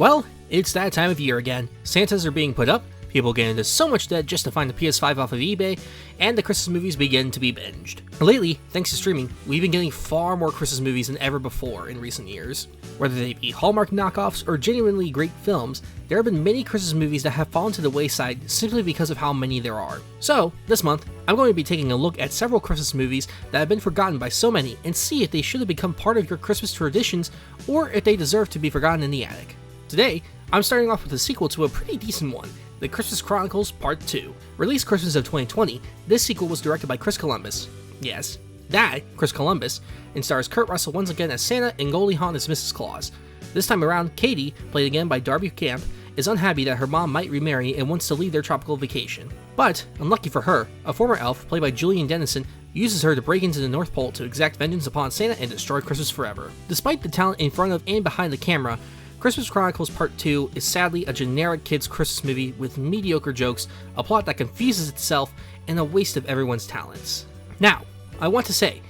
Well, it's that time of year again. Santas are being put up, people get into so much debt just to find the PS5 off of eBay, and the Christmas movies begin to be binged. Lately, thanks to streaming, we've been getting far more Christmas movies than ever before in recent years. Whether they be Hallmark knockoffs or genuinely great films, there have been many Christmas movies that have fallen to the wayside simply because of how many there are. So, this month, I'm going to be taking a look at several Christmas movies that have been forgotten by so many and see if they should have become part of your Christmas traditions or if they deserve to be forgotten in the attic. Today, I'm starting off with a sequel to a pretty decent one, The Christmas Chronicles Part 2. Released Christmas of 2020, this sequel was directed by Chris Columbus. Yes, that Chris Columbus, and stars Kurt Russell once again as Santa and Goldie Hawn as Mrs. Claus. This time around, Katie, played again by Darby Camp, is unhappy that her mom might remarry and wants to leave their tropical vacation. But, unlucky for her, a former elf, played by Julian Dennison, uses her to break into the North Pole to exact vengeance upon Santa and destroy Christmas forever. Despite the talent in front of and behind the camera, Christmas Chronicles Part 2 is sadly a generic kids' Christmas movie with mediocre jokes, a plot that confuses itself, and a waste of everyone's talents. Now, I want to say,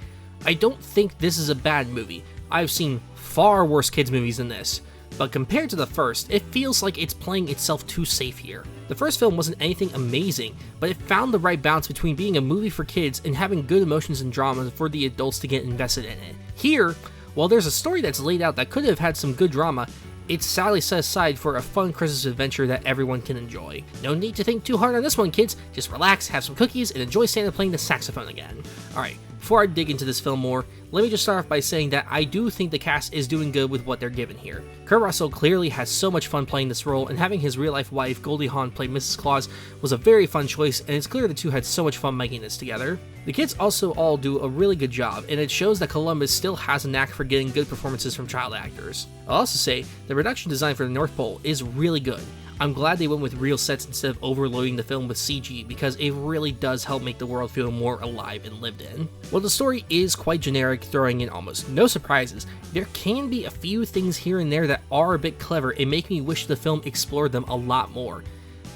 I don't think this is a bad movie. I've seen far worse kids' movies than this, but compared to the first, it feels like it's playing itself too safe here. The first film wasn't anything amazing, but it found the right balance between being a movie for kids and having good emotions and drama for the adults to get invested in it. Here, while there's a story that's laid out that could have had some good drama, it's sadly set aside for a fun Christmas adventure that everyone can enjoy. No need to think too hard on this one, kids. Just relax, have some cookies, and enjoy Santa playing the saxophone again. Alright, before I dig into this film more, let me just start off by saying that I do think the cast is doing good with what they're given here. Kurt Russell clearly has so much fun playing this role, and having his real-life wife, Goldie Hawn, play Mrs. Claus was a very fun choice, and it's clear the two had so much fun making this together. The kids also all do a really good job, and it shows that Columbus still has a knack for getting good performances from child actors. I'll also say, the production design for the North Pole is really good. I'm glad they went with real sets instead of overloading the film with CG, because it really does help make the world feel more alive and lived in. While the story is quite generic, throwing in almost no surprises, there can be a few things here and there that are a bit clever and make me wish the film explored them a lot more.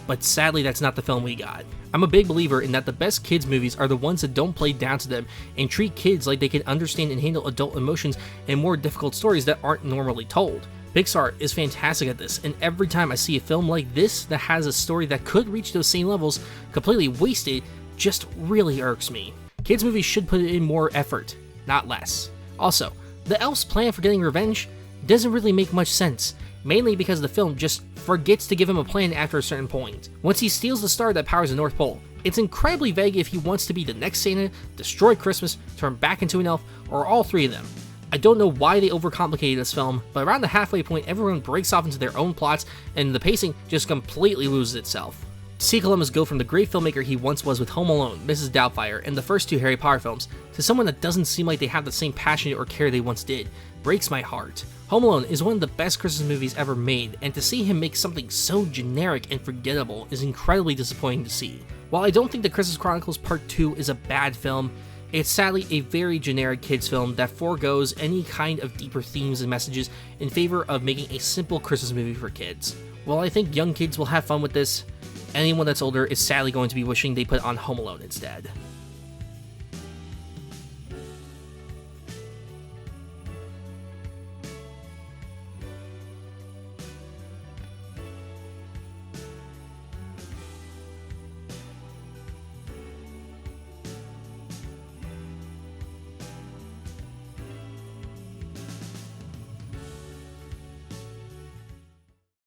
But sadly, that's not the film we got. I'm a big believer in that the best kids movies are the ones that don't play down to them and treat kids like they can understand and handle adult emotions and more difficult stories that aren't normally told. Pixar is fantastic at this, and every time I see a film like this that has a story that could reach those same levels completely wasted just really irks me. Kids movies should put in more effort, not less. Also, the elf's plan for getting revenge doesn't really make much sense, mainly because the film just forgets to give him a plan after a certain point. Once he steals the star that powers the North Pole, it's incredibly vague if he wants to be the next Santa, destroy Christmas, turn back into an elf, or all three of them. I don't know why they overcomplicated this film, but around the halfway point everyone breaks off into their own plots and the pacing just completely loses itself. To see Columbus go from the great filmmaker he once was with Home Alone, Mrs. Doubtfire, and the first two Harry Potter films, to someone that doesn't seem like they have the same passion or care they once did, breaks my heart. Home Alone is one of the best Christmas movies ever made, and to see him make something so generic and forgettable is incredibly disappointing to see. While I don't think The Christmas Chronicles Part 2 is a bad film, it's sadly a very generic kids film that forgoes any kind of deeper themes and messages in favor of making a simple Christmas movie for kids. While I think young kids will have fun with this, anyone that's older is sadly going to be wishing they put on Home Alone instead.